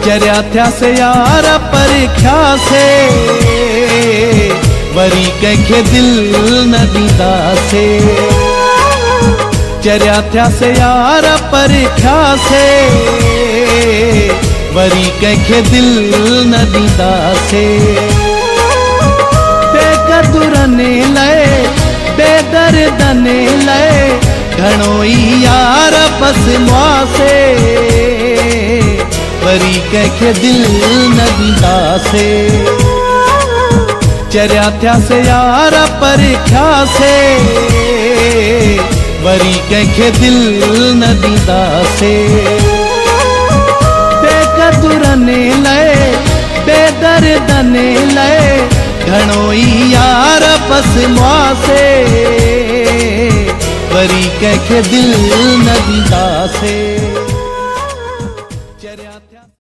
चरिया थिया से यार परीक्षा से वरी कंहिंखे दिल न ॾींदा से। चरिया थिया से यार परीक्षा से वरी कंहिंखे दिल न ॾींदा से। बेकदुरनि लाइ बेदर्दनि लाइ घणो ई यार पसमासे वरी कंहिंखे दिल न ॾींदा से। चरिया थिया से यार परीक्षा से वरी कंहिंखे दिल न ॾींदा से। बेकदुरनि लाइ बेदर्दनि लाइ घणो ई यार पसमासे वरी कंहिंखे दिल न ॾींदा से।